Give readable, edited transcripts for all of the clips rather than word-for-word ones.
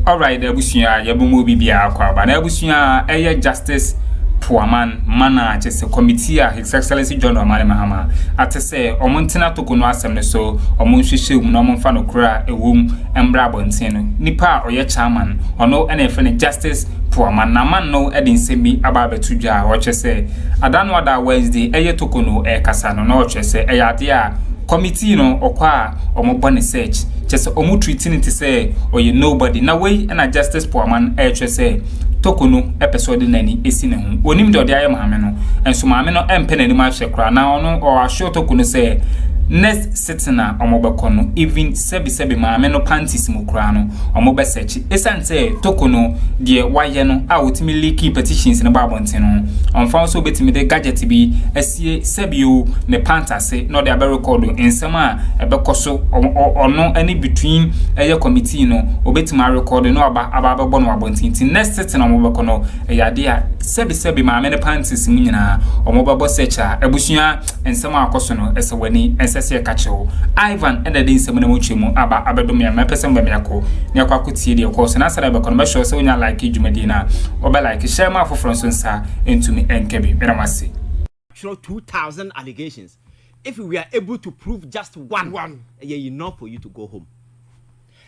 All right, ebusuya yabumo bibia akwa ba na ebusuya eye justice Pwamang mana chese committee a His Excellency John Mahama atese omontina Torkono asem ne so omonhwehwe mu na omonfa no kura ewum embra bonten no nipa oye chairman ono ene efe ne justice Pwamang na man no edin semi aba betudwa o chese adano ada Wednesday eye Torkono kasa no na o chese eyade a committee no okwa omobone search chese omu treating it say oye nobody na way na justice Pwamang chese Torkono episode nani esi ne ho onim de ode aye Mahama no enso Mahama no empe nani ma hwe kra na ono o ahwe Torkono say next sitting na omobekọ no even sebi Mahama no panties mu kra no omobe search esante Torkono de waye no a wotimi leaky petitions ne babonten no onfa so betimi de gadget bi asie sebio ne pantase no de abe record ensem a ebekoso ono any between eye committee no obetima record no aba bebo no abonten next sitting na omobekọ no eyade a sebi Mahama ne panties mu nyina omobebo search a ebusua ensem a akoso no esewani sese kacho Ivan and the din semana muchimu aba abedumia mepesem bemiako ne akwakutie de course na sara be kono be show se onya like djumadina oba like share ma for fransonsa into me enkebi beramase show 2000 allegations. If we are able to prove just one enough for you to go home.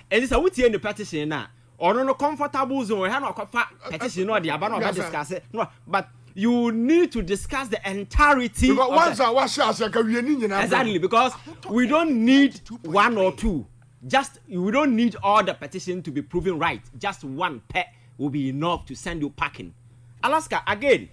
And this what in the petition na or no comfortable zone we have no petition no dey aba no discuss it no but you need to discuss the entirety. Exactly, because we don't need one or two. Just we don't need all the petition to be proven right. Just one pet will be enough to send you packing. Alaska again.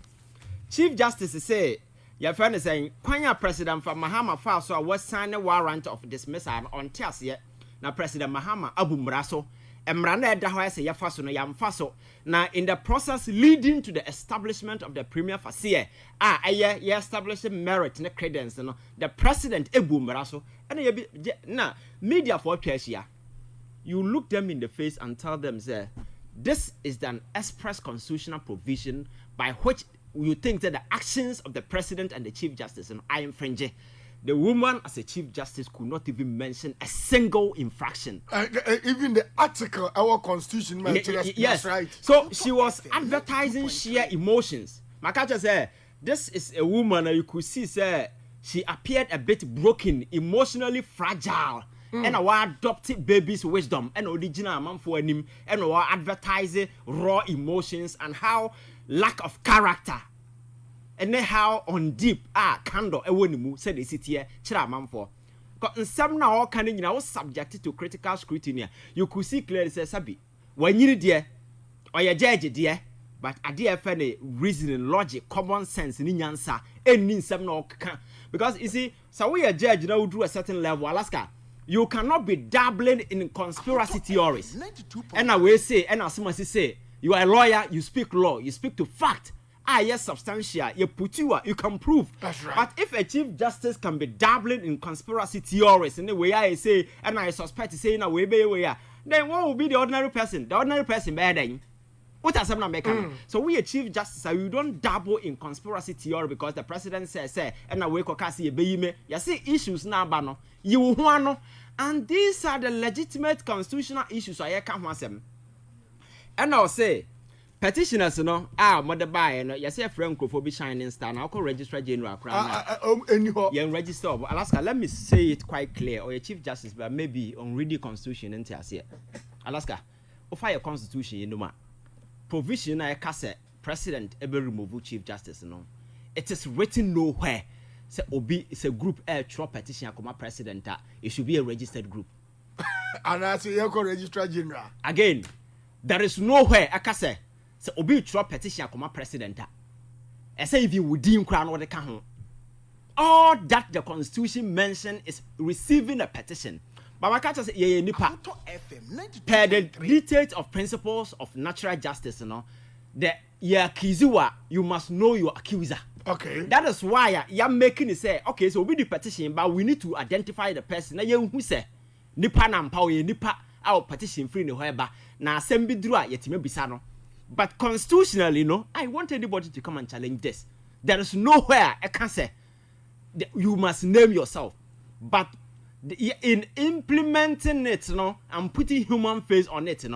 Chief Justice say your friend is saying Kwanya President for Mahama file so was signed a warrant of dismissal on Tiasia. Now President Mahama Abu Mraso. Emrana Dahoya say Yafaso no Yamfaso. Now in the process leading to the establishment of the premier facie, established merit and credence, the president Ebu Maraso, and now media for Kesia. You look them in the face and tell them, say, this is an express constitutional provision by which you think that the actions of the president and the chief justice are infringing. The woman as a chief justice could not even mention a single infraction. Even the article, our constitution mentions. Yes, that's right. So she was advertising sheer emotions. Makacha said, this is a woman you could see, say, she appeared a bit broken, emotionally fragile. And our adopted baby's wisdom and original man for him and our advertising raw emotions and how lack of character. And then how on deep candle ewonimu said the city here chira manfo because some now all kind of subjected to critical scrutiny. You could see clearly say sabi when you dear or your judge dear but a dear friend reasoning logic common sense in answer any some no can because you see so we a judge now do a certain level Alaska you cannot be dabbling in conspiracy theories and I will say and as someone say you are a lawyer you speak law you speak to fact. Yes, substantial. You put you can prove. That's right. But if a chief justice can be dabbling in conspiracy theories in the way I say, and I suspect to say in a way, then what will be the ordinary person? The ordinary person bad then. What are some American? So we a chief justice, we don't dabble in conspiracy theory because the president says, and I wake up see a you see issues now, bano. You want and these are the legitimate constitutional issues I can't want them. And I'll say. Petitioners, no, mother by no, you say friend Akuffo be shining star. Now, call Registrar General. You register Alaska. Let me say it quite clear, or your Chief Justice, but maybe on reading Constitution and here. Alaska, offer your Constitution, you know, ma. Provision I cast President ever remove Chief Justice, no. It is written nowhere. Say Obi is a group petition Akoma President. It should be a registered group. And I say you call Registrar General again. There is nowhere I can say. So obi tro petition akoma president I say if you would deem crown or the can all that the constitution mentioned is receiving a petition but my catch say ye nipa per the details of principles of natural justice the kiziwa you must know your accuser. Okay, that is why you're making it say okay so we the petition but we need to identify the person na ye who say nipa na mpa ye nipa our petition free no hoeba na assemble dru a yetime bisa no. But constitutionally, I want anybody to come and challenge this. There is nowhere I can say you must name yourself. But in implementing it, and putting human face on it,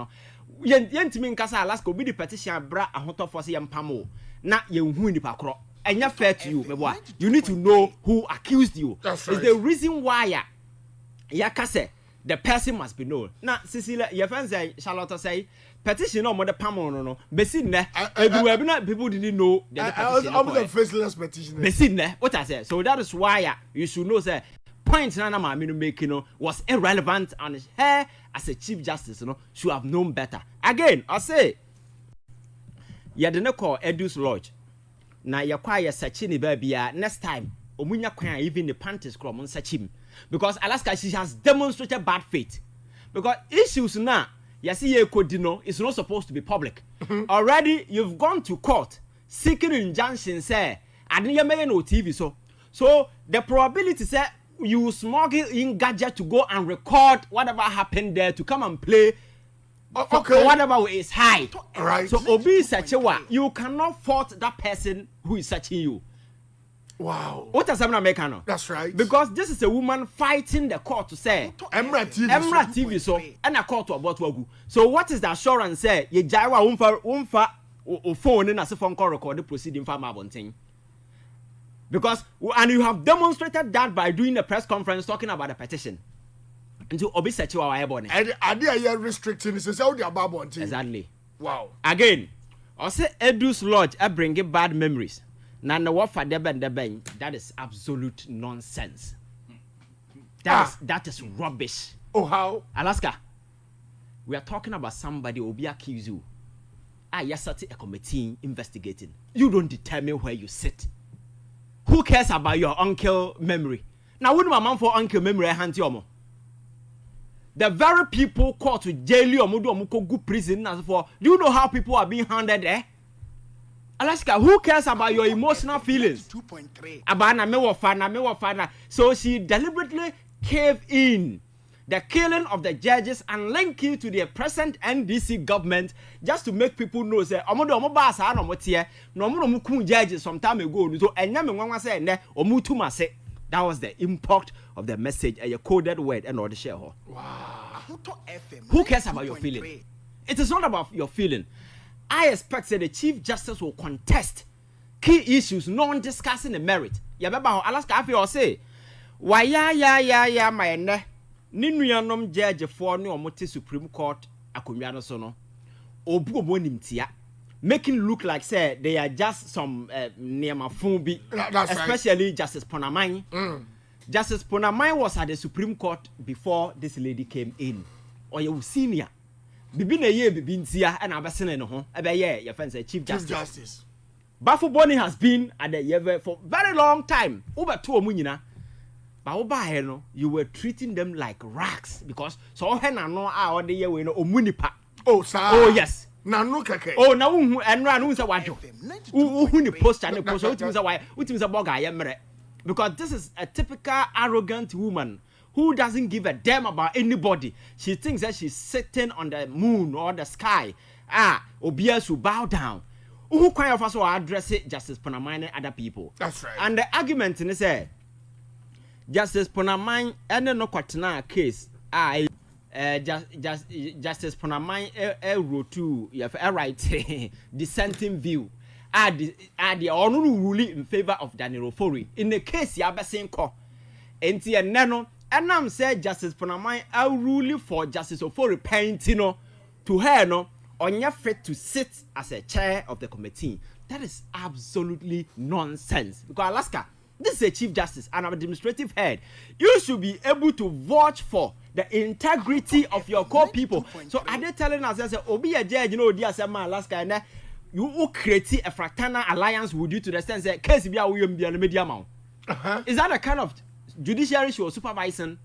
yentimi nkasa Alaska obi the petition bra ahoto for say yampamo na yenhu nipa kro enya fair to you meboa you need to know who accused you. That's It's right. the reason why ya kase the person must be known. Now Cecilia your friend say Charlotte say petition no more the pamo no besi ne everywhere na people didn't know the petition. I'm the faceless petitioner. Besi ne what I say. So that is why you should know say point na ma make was irrelevant and her as a chief justice should have known better. Again I say you didn't call Edus Lodge na yakwa search ni babia next time omunya kwan even the panties krom search him because Alaska she has demonstrated bad faith because issues now you see is not supposed to be public. Already you've gone to court seeking injunction say I didn't no TV so the probability say you smuggle in gadget to go and record whatever happened there to come and play for whatever way is high. Right. So obi such a one you cannot fault that person who is searching you. Wow. What does that make? That's right. Because this is a woman fighting the court to say Emra TV so and a court to about wagu. So what is the assurance say ye jaiwa umfa o phone in as a phone call record the proceeding for Mabonting. Because and you have demonstrated that by doing a press conference talking about the petition. Into obi search our airborne. And are restricting this is how they are babonting. Exactly. Wow. Again, I say Edus Lodge I bring bad memories. Nana what for deben that is absolute nonsense. That is rubbish. Oh how? Alaska, we are talking about somebody who be accused you. Yes, a committee investigating. You don't determine where you sit. Who cares about your uncle memory? Now, wouldn't my man for uncle memory hand you? The very people caught to jail you or mudo good prison as for. Do you know how people are being handed there? Alaska, who cares about your emotional feelings? 2.3. About na me wafana. So she deliberately caved in the killing of the judges and link it to the present NDC government just to make people know say omo ba sa na omo tie na omo kun judges some time ago so enya me nwanwa say ne omo tuma say that was the import of the message a coded word and all the share. Wow. Who cares about your feeling? It is not about your feeling. I expect that the Chief Justice will contest key issues, non-discussing the merit. Yababa Alaska I feel say, why ya my ne ninuanom judge for no omote Supreme Court akonwa so no obu omonim tia making look like say they are just some neamafun bi, especially right. Justice Pwamang. Justice Pwamang was at the Supreme Court before this lady came in. Or you senior. Bibi na ye bibi ntia and abasene no ho ebe ye your friend say Chief Justice. Bafo Boni has been at the year for very long time. Over two omunyina. Ba oba he no you were treating them like rags because so he na no a ode ye we no omunipa. Oh sir. Oh yes. Na no keke. Oh na wu enra no say wadwo. Wu ni poster ne poster utim say why utim say boga ye mere. Because this is a typical arrogant woman who doesn't give a damn about anybody. She thinks that she's sitting on the moon or the sky. Obia should bow down. Who kind of us will address it, Justice Pwamang and other people. That's right. And the argument in say Justice Pwamang and no kwatena case. Justice Pwamang wrote to you have a right dissenting view. The honor ruling in favor of Daniel Ofori. In the case ya besin ko. Enti enno enam say Justice Pwamang ruling for Justice Ofori Pǎňt to her no onye fit to sit as a chair of the committee. That is absolutely nonsense. Because Alaska, this is a Chief Justice and an administrative head. You should be able to vouch for the integrity of your core people. So are they telling us that obi a judge dear say Alaska and you create a fraternal alliance with you to the sense that case be a media amount. Is that the kind of judiciary she was supervising?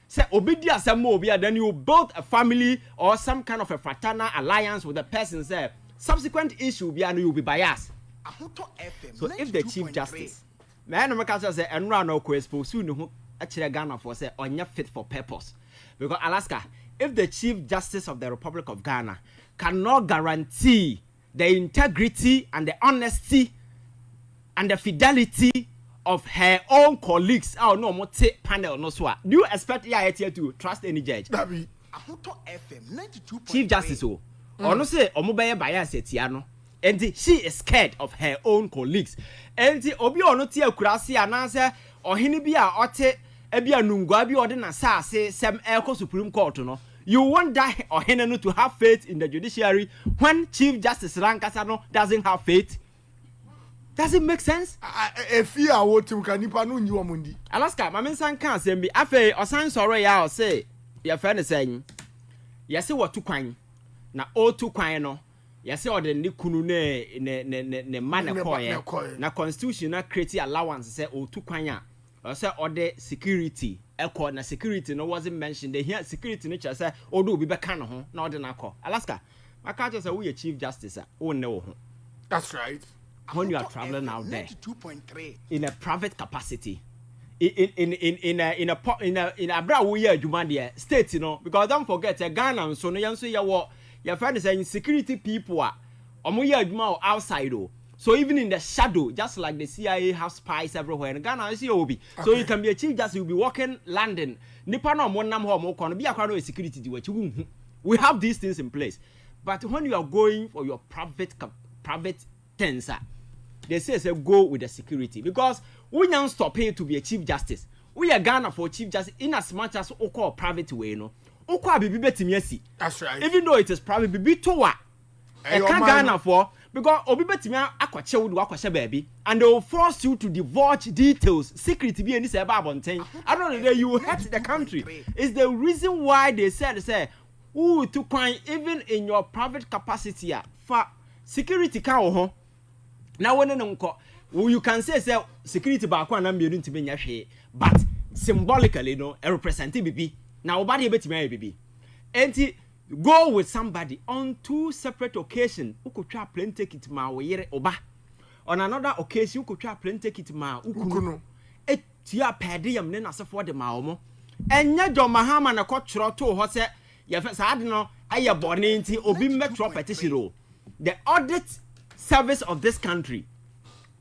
Say obidia some obia then you build a family or some kind of a fraternal alliance with the person say subsequent issue be and you will be biased. So if the Chief Justice man make us say enra no ko expose no ho akire Ghana for say onya fit for purpose because Alaska if the Chief Justice of the Republic of Ghana cannot guarantee the integrity and the honesty and the fidelity of her own colleagues. Oh no, more panel no so. Do you expect here to trust any judge? Chief Justice o. Ono say omo be bias etia no. And she is scared of her own colleagues. And obi ono ti akurase ananse ohene bi a ote ebi anungwa bi ode na saase sem eko Supreme Court no. You want that ohene no to have faith in the judiciary when Chief Justice Lankasa no doesn't have faith. Does it make sense? If you are what you can nyi omundi. Alaska, my men san kan asem bi afa osan soro ya o say your friend is saying yes what to kwan na o to kwan no yes o de ne kunu ne man koye na constitution na create allowance say o to kwan a o say o de security eko na security no wasn't mentioned the here security no say o do obi be kan ho na o de na ko Alaska maka just say we Chief Justice o ne wo ho. That's right. When you are traveling out there in a private capacity in a bra we adwuma there state, you know, because don't forget Ghana so no yanso your friend is saying security people are omo ye adwuma outside o. So even in the shadow, just like the CIA have spies everywhere in Ghana, you see Obi. So you can be a Chief Justice, you'll be walking London. Nipa no mo nam ho mo kono be akwa no security di wachi. We have these things in place. But when you are going for your private things, they say go with the security because we don't stop here to be a Chief Justice. We are Ghana for Chief Justice in as much as we call private way, no. Okwa bibi betimi asi. That's right. Even though it is private, bibi towa. E can Ghana for because obi betimi akwache wo akwache baby and they will force you to divulge details. Secret be any say about bonten. I don't know, you will hurt the country. It's the reason why they said who to crime even in your private capacity for security can ho. Now when you can say security back one and to be but symbolically no represent BB. Now body bet me BB. And go with somebody on two separate occasions who could try plane ticket ma we oba. On another occasion who could try plane ticket ma ukuno. Et tia pedium then as for the maomo. And ya John Mahama na court to ho say ya sa no aye born nti obi metro petition. The audit service of this country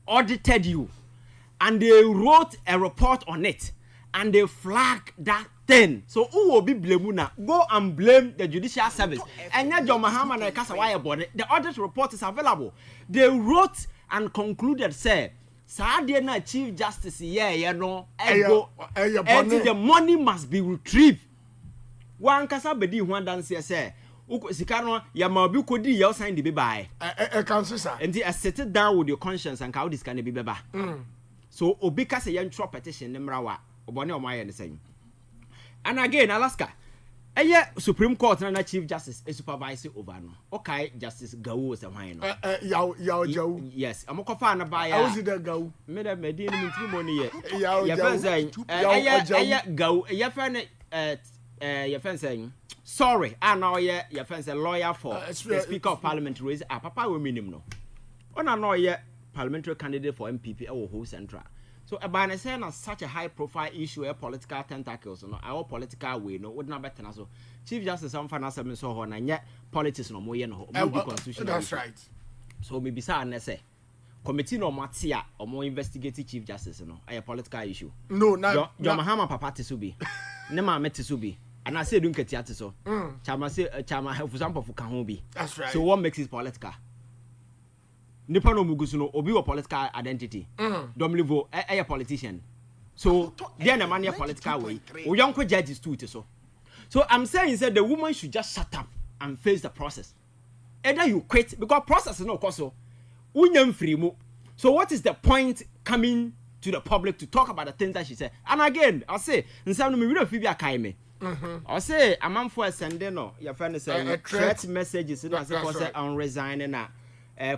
audited you and they wrote a report on it and they flagged that thing. So who will be blamed now? Go and blame the judicial service. And now John Mahama na kasa why about it. The audit report is available. They wrote and concluded say Saturday na Chief Justice no ego and the money must be retrieved. One kasa bedi one dance say Sikano Yamabu could you sign the baby. I can say, sir. And I sit down with your conscience and how this can be baba. So Obika say young trop petition Nemrawa, Obone or my and the same. And again, Alaska. Supreme Court and Chief Justice is supervisor over no. Okay, Justice Gao is a wine. Yao. Yes, I'm a cofana by how is it go? Madam Medina money. Yao saying Go, your friend your friend saying sorry, I know your friend's a lawyer for the Speaker of Parliament raise a papa will minimum no. On I know parliamentary candidate for MPP or whole central. So about saying such a high profile issue a political tentacles no our political way no would not better so Chief Justice some financial so on and yet politics no more no constitution. That's right. So maybe say say committee no matia or more investigative Chief Justice no a political issue. No, no. Your Mahama papa tisubi. Nema metisubi. And I say don't get it so. Chama say chama for example for Kahobi. That's right. So what makes it political? Nipa no mugusu no obi wa political identity. Don't believe a politician. So then a man political way. O young judges too so. So I'm saying that the woman should just shut up and face the process. Either you quit because process is no cause so. Unyam free mo. So what is the point coming to the public to talk about the things that she said? And again, I say, nsam no me we feel akaime. I say a man for sending no your friend is saying threat messages no say on resigning na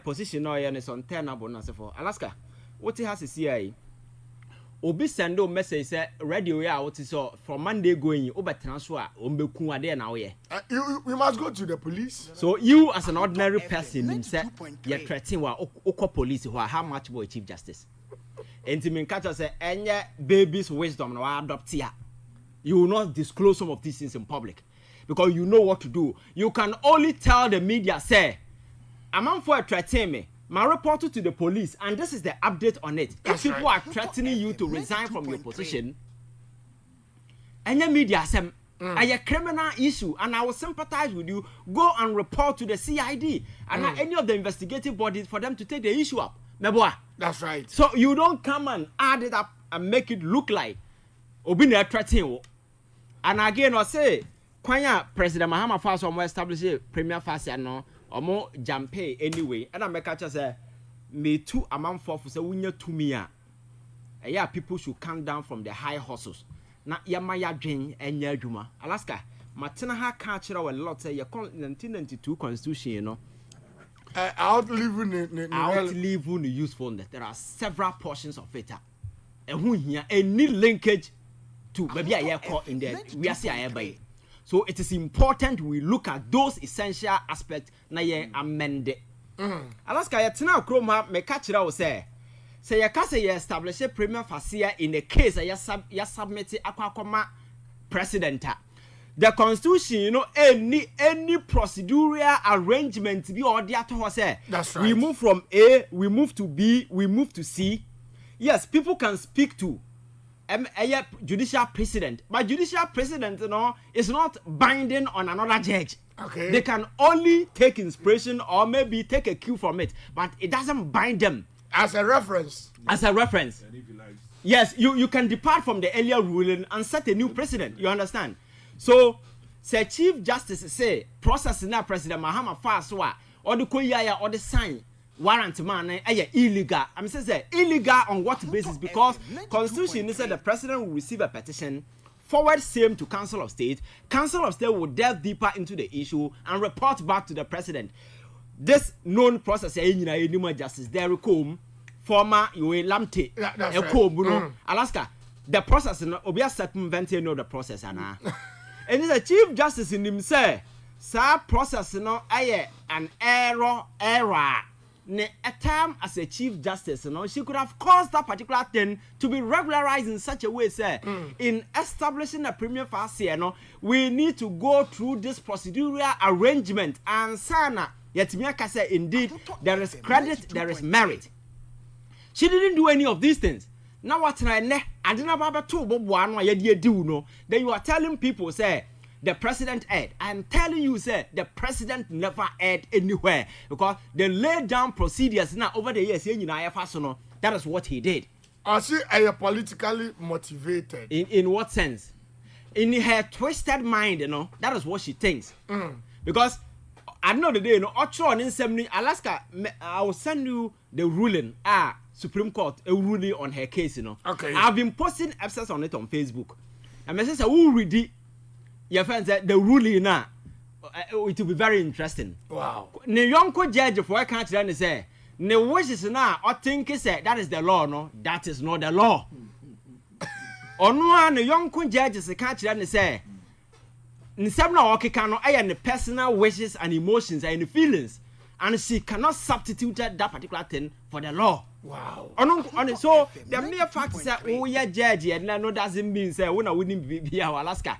position no is untenable na say for Alaska. What it has to see obi send a message say radio ya what is so from Monday going obetena so a ombeku ade na wo ye. We must go to the police. So you as an ordinary person himself you threaten wa okọ police who how much boy Chief Justice. Entimin catch say enye baby's wisdom no adopt ya. You will not disclose some of these things in public because you know what to do. You can only tell the media, say, I'm on for a threatening me. My report to the police, and this is the update on it. If people are threatening you to resign from your position, and your media say, A criminal issue, and I will sympathize with you. Go and report to the CID and any of the investigative bodies for them to take the issue up. That's right. So you don't come and add it up and make it look like Obina threatening. And again, I say, Kwanya President Mahama first or more establish a premier fast no or more jampe anyway. And I make a say, me too amount for say winya to me. Yeah, people should come down from the high horses. Na yamaya dwen enya adwuma. Alaska, matena ha ka kira we lot say your 1992 constitution, you know. Outliving the usefulness. There are several portions of it. And who here any linkage to maybe I caught in there. We are saying so it is important we look at those essential aspects na ye amend it. Alaska yatina Akroma me catch it say you can say you establish a premier facia in the case you submit Akuma president. The constitution, you know, any procedural arrangement be all there to say. That's right. We move from A, we move to B, we move to C. Yes, people can speak to a judicial president, but judicial president, you know, is not binding on another judge. Okay. They can only take inspiration or maybe take a cue from it, but it doesn't bind them. As a reference. As a reference. Yes, you can depart from the earlier ruling and set a new precedent. You understand? So, say Chief Justice say process now President Mahama fast or the koyaya or the sign warrant man illegal. I'm saying illegal on what basis? Because Constitution said the president will receive a petition, forward same to Council of State. Council of State will delve deeper into the issue and report back to the president. This known process justice there come former Lamte Alaska. The process obia circumventing know the process and it's a Chief Justice in him say sa process no an error ne a time as a Chief Justice she could have caused that particular thing to be regularized in such a way say in establishing a premier facie we need to go through this procedural arrangement and sana yet Miaka say indeed there is credit, there is merit. She didn't do any of these things. Now what I didn't have two one no. Then you are telling people say the president erred. I am telling you say the president never erred anywhere because they laid down procedures now over the years. That is what he did. I see are politically motivated. In what sense? In her twisted mind, that is what she thinks. Because at the end of the day, Alaska, I will send you the ruling. Supreme Court a ruling on her case, Okay. I've been posting episodes on it on Facebook. And I say, who read it? Your friends said the ruling now. It will be very interesting. Wow. The young judge for I can't say, the wishes now, I think say that is the law, no, that is not the law. On one, the young judges can't say, Nsabna okay cannot the personal wishes and emotions and feelings, and she cannot substitute that particular thing for the law. Wow. So the mere fact that yeah judge and no doesn't mean say we wouldn't be our Alaska.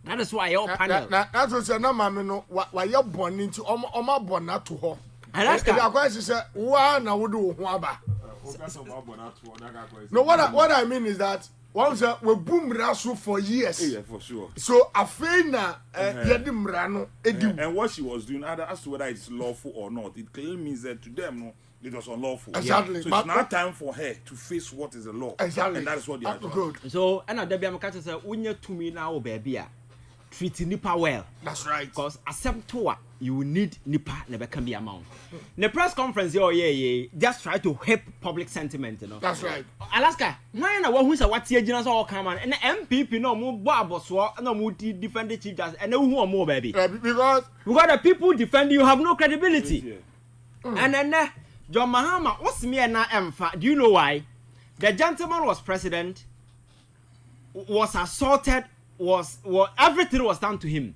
That is why your panel. That's what no mama no why you born into oma born na to her. Alaska. The question say why na we do ho aba. No, what I mean is that once we boom rasu for years. Yeah, for sure. So afena yedim rano edi. And what she was doing, as to whether it's lawful or not, it clearly means that to them, no, it was unlawful. Exactly. So it's now time for her to face what is the law. Exactly. And that is what they are doing. Good. So and there be am catch say unya to me now baby treat nipa well. That's right. Because accept to you need nipa never can be amount. The press conference just try to hip public sentiment, That's right. Alaska, why na who say what here general all come and MPP no mo bo aboso no mo defend the Chief Justice and who more baby. Because the people defend you have no credibility. And then John Mahama what's me na emfa. Do you know why? The gentleman was president, was assaulted, was everything was done to him.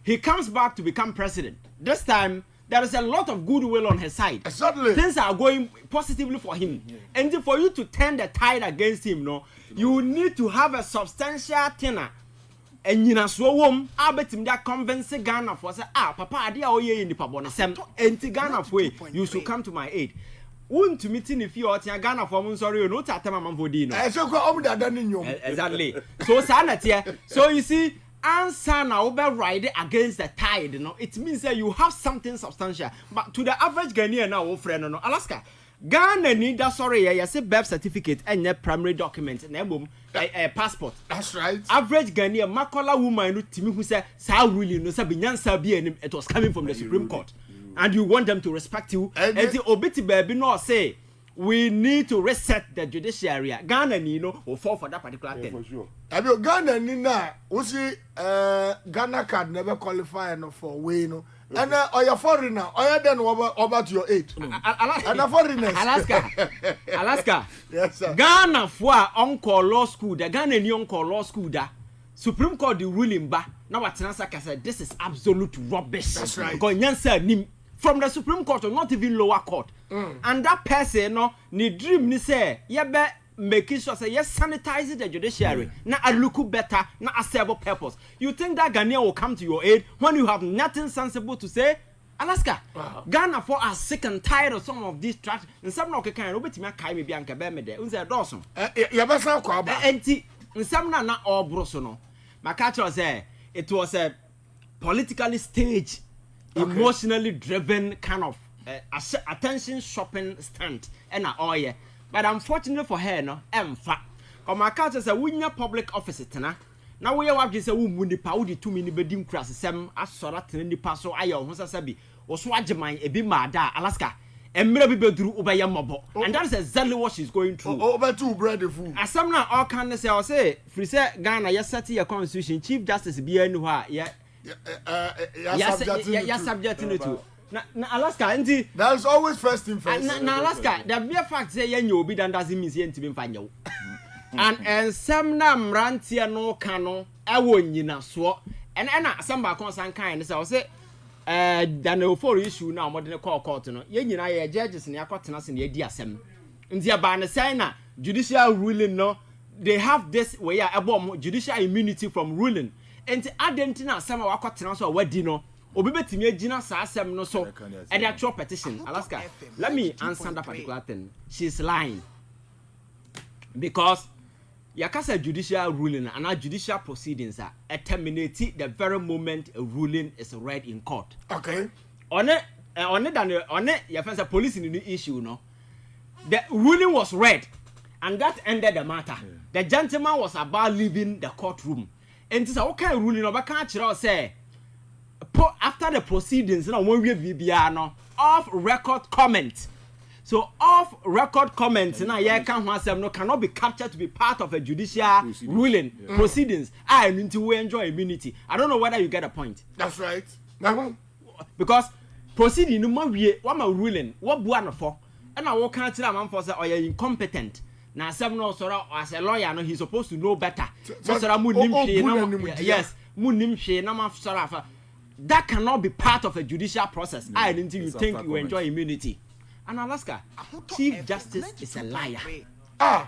He comes back to become president. This time, there is a lot of goodwill on his side. Exactly. Things are going positively for him. And for you to turn the tide against him, you need to have a substantial tenor. And you know, so I bet him that convince Ghana for say, Papa, I dear oye in the pabon sem. And Ghana for you should come to my aid. Wouldn't to meeting if you are Ghana for mun sorry, no tatama vodino. I so go that done in you. Exactly. So sanity. So you see. answer now over ride against the tide, you know, it means that you have something substantial. But to the average Ghanaian now, friend, no, Alaska, Ghana need that say birth certificate and your primary document and passport. That's right. Average Ghanaian, Makola woman who say, "Sa really no Sabinyan Sabi," and it was coming from the Supreme Court, and you want them to respect you. And the Obiti baby no say. We need to reset the judiciary. Ghana, you know, will fall for that particular thing. For sure. Ghana, Nina, we see Ghana card never qualify for way, no. And or your foreigner, or you then about your age. And a foreigner. Alaska. Yes, sir. Ghana for Uncle Law School, the Ghana Uncle Law School, da Supreme Court the ruling ba. Now what Transaka said, this is absolute rubbish. That's right. Because Nyansa from the Supreme Court or not even lower court. And that person no ni dream ni say be making sure say yes sanitize the judiciary na a look better na a serve purpose. You think that Ghana will come to your aid when you have nothing sensible to say? Alaska, Ghana for are sick and tired of some of these tracks and some no can obetimi akai me bianca be me de unse dawson ya be san kwa ba enti some na all broso no makacho say it was a politically staged emotionally driven kind of attention shopping stunt and all yeah. But unfortunately for her, no, emfa. Come my culture say we nya public office tena. Now we have just say we munipa we 2 minutes bedim class sem asora tena nipa so ayo ho sabi. Oso ageman e bi mada Alaska. Emre bi beduru obeye mobo. And that is exactly what she's going through. Over two bread the food. Asam na all can say free say Ghana yes set your constitution chief justice bi anu ha yeah. Yeah, subject to. Na Alaska, nti that's always first thing first. Na Alaska, the mere fact say you obi dan doesn't mean you ntimi mfa nyew. And some na mrantie no ka no e wo nyina so. And na some ba kon san kan say Daniel for issue na mo de ne call court no. Ye nyina ye judges ne akotena se ne edi asem. Nti aba ne say na judicial ruling no, they have this way about judicial immunity from ruling. And Argentina, some of our cotton so what dino, Obibetimi Gina Sassam no so, and the actual petition. Alaska, let me answer that particular thing. She's lying because Yakasa judicial ruling and our judicial proceedings are terminated the very moment a ruling is read in court. Okay. On it, your friends are police in the issue, no. The ruling was read, and that ended the matter. The gentleman was about leaving the courtroom. And so okay ruling over can't say after the proceedings now when we be off record comment. So off record comments now yeah cannot be captured to be part of a judicial ruling proceedings. I need to enjoy immunity. I don't know whether you get a point. That's right. Because proceeding no more what my ruling what buana for and I will can't man for say or you're incompetent. Now, some no sort as a lawyer, no, he's supposed to know better. Yes, that cannot be part of a judicial process. I didn't think you think you enjoy immunity. And Alaska, Chief Justice is a liar.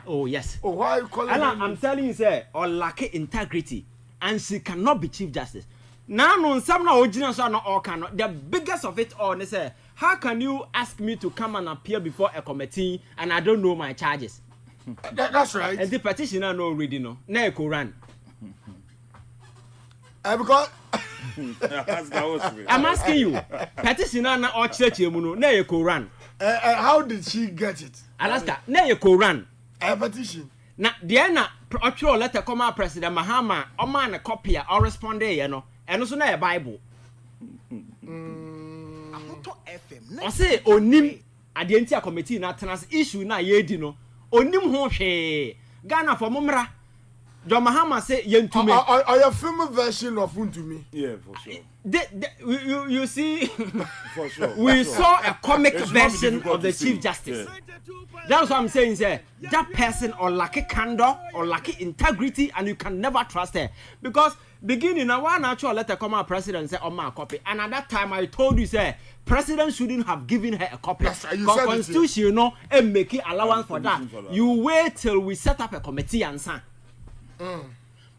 Oh yes. Oh, why are you calling and I'm telling you, sir, or lack integrity, and she cannot be Chief Justice. Now, no, some no original so no all cannot. The biggest of it all, they say, how can you ask me to come and appear before a committee and I don't know my charges? That's right. And the petitioner no reading no. Na Quran. Because I'm asking you. Petitioner na or church mu no na Quran. How did she get it? Alaska na Quran. A petition. Na there na actual letter come out President Mahama o man a copy or respond there no. Eno so na Bible. I say onim adianti committee na trans issue na ye di no. Onim ho hwe Ghana for momra John Mahama say yentumi or your film version of Untumi. Yeah, for sure. You see For sure. We saw a comic It's version of the see. Chief Justice. Yeah. That's what I'm saying, sir. That person or lack candor or lack integrity, and you can never trust her. Because beginning now one actual letter come out president say on my copy. And at that time I told you, sir, president shouldn't have given her a copy. Yes, you because said constitution, you know, and making allowance for that. You wait till we set up a committee and say.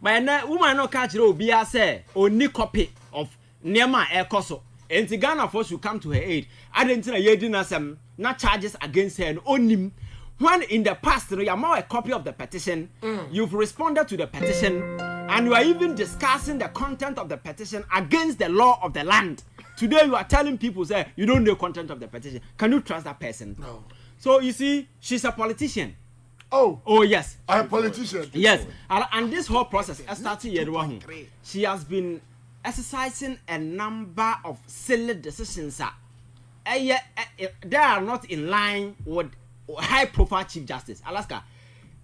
But now woman no catch you be say only copy of Nema Ekoso. And the Ghana force should come to her aid. I didn't know you didn't some not charges against her and only when in the past you are more a copy of the petition, you've responded to the petition, And you are even discussing the content of the petition against the law of the land. Today you are telling people, say, you don't know content of the petition. Can you trust that person? No. So you see, she's a politician. Oh yes. A politician. Yes. And this whole process, she has been exercising a number of silly decisions. They are not in line with high-profile Chief Justice. Alaska.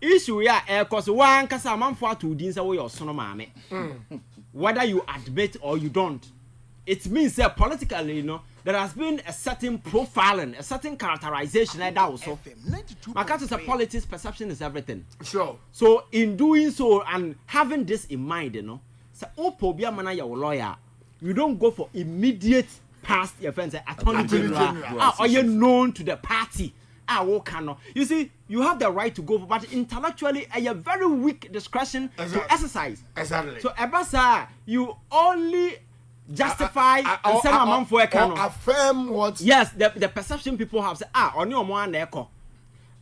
Issue here, because one kasa man for to din say your son mame. Whether you admit or you don't, it means that politically, there has been a certain profiling, a certain characterization that also. My country's politics perception is everything. Sure. So in doing so and having this in mind, say Opobia mana your lawyer, you don't go for immediate past offense, attorney general, or you're known to the party. You see, you have the right to go, but intellectually, a very weak discretion to exercise. Exactly. So, Ebasa, you only justify and send a man for a canon. Affirm what? Yes, the perception people have said, on your one echo.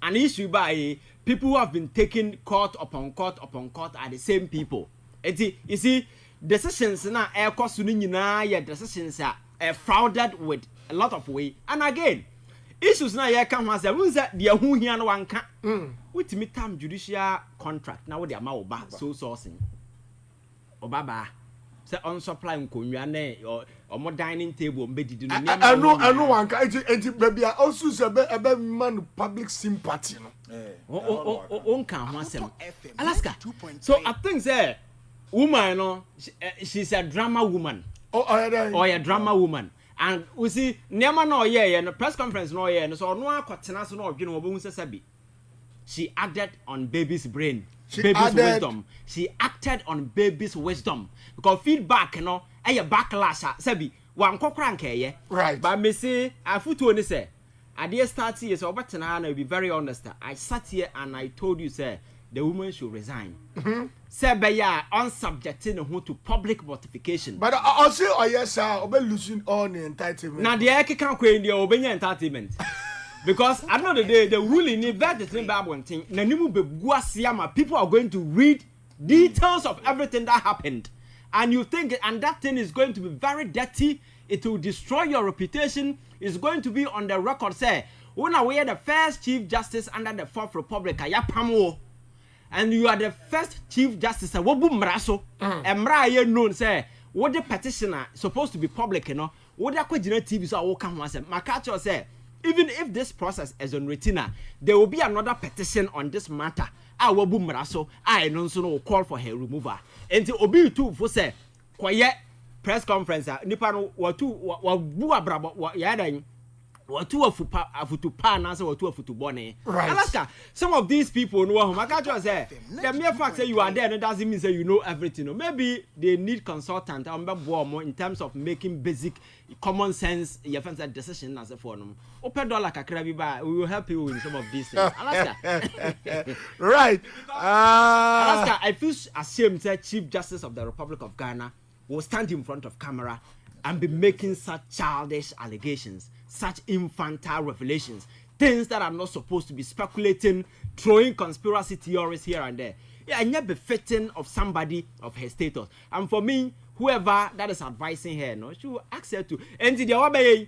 An issue by people who have been taking court upon court upon court are the same people. You see, decisions now, decisions are frauded with a lot of weight. And again, issues now here come as a who's that the who here no one can with midterm judicial contract now with the amount so sourcing Obaba say on supply nkonwa or more dining table mbedi no I know one can baby also say be man public sympathy on can ho asem Alaska. So I think say woman she's a drama woman or a drama woman. And we see, Nema no ye and the press conference no ye, and so no akotena so no odwene obo hu sabi. She acted on baby's brain, baby's wisdom. She acted on baby's wisdom because feedback a backlash sabi wan kokra nkeye. Right. But me say afutu oni say ade start here so obetena na be very honest. I sat here and I told you say the woman should resign. Say beya unsubjecting who to public mortification. But I say yes sir, obe losing all the entitlement. Now the eke can kwe in the obenya entitlement. Because at the end of the day, the ruling need that the thing about one thing. Nanimu be guasiama. People are going to read details of everything that happened. And you think and that thing is going to be very dirty. It will destroy your reputation. It's going to be on the record say, when we are the first Chief Justice under the Fourth Republic, Yapamo. And you are the first Chief Justice. Wobu mraso. Mra ye known say what the petitioner supposed to be public, what the kwejina TV so wo kan ho asem. Makacho say even if this process is on retina, there will be another petition on this matter. Wobu mraso. No so no call for her removal. And obi too for say quiet press conference. Nipa no watu wabu abrabo ya dan. Watu afutu pa na say watu afutu bone. Alaska, some of these people know who Makacho say the mere fact say you are there doesn't mean say you know everything. Maybe they need consultant in terms of making basic common sense decision as a form. Open door like a crabby bar, we will help you in some of these things. Alaska. Right. Alaska, I feel ashamed that Chief Justice of the Republic of Ghana will stand in front of camera and be making such childish allegations, such infantile revelations, things that are not supposed to be speculating, throwing conspiracy theories here and there. Yeah, and yet befitting of somebody of her status. And for me, whoever that is advising her, she will ask her to. And the other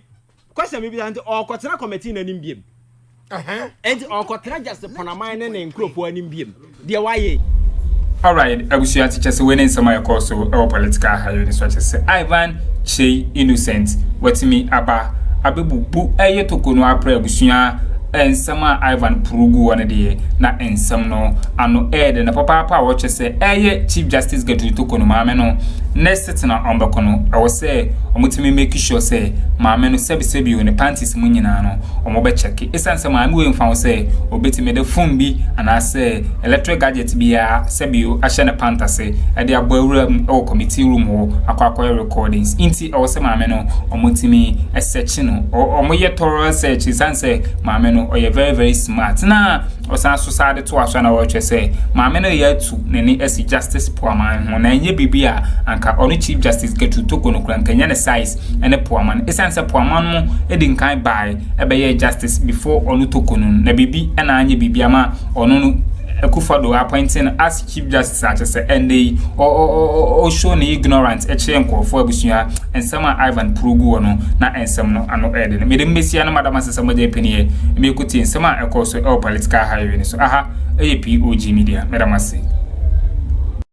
question maybe that or Kotena committee in an imbium. And or Kotena just the Panamanian and Crow for an imbium. Dear why? All right, I wish you had teachers winning some of your course or political higher such say Ivan Che innocent. What me aba abebu bu eye Torkono apre abusuya ensama Ivan Purugu one day na ensam no ano ede na papa watch say eye Chief Justice Getu Torkono maame no next na ombekono I was say omutimi make sure say maame no sebi o ne panties mu nyina no omobe check esanse maame we mfa say obetime de phone bi ana say electric gadget bia sebi o ahye ne pantase e de abawura o committee room ho akwa recordings inti I was say maame no omutimi search no omoye thorough search esanse maame no oye very very smart na osan so sade to aso na watch say maame no ye tu neni esi justice Pwamang ho na enye bibia anka onu Chief Justice Getu Torkono krankanya ne size ene Pwamang esanse Pwamang mo edin kan bai ebe ye justice before onu Torkono na bibi na anye bibia ma onu Akuffo appointing as Chief Justice such as and they or show ignorance a chain call for Bushia and some Ivan Prugu no na and some no ano eden. Made Messiana Madame somebody penny me could in some of course all political highway so aha a POG Media, Madam Massey.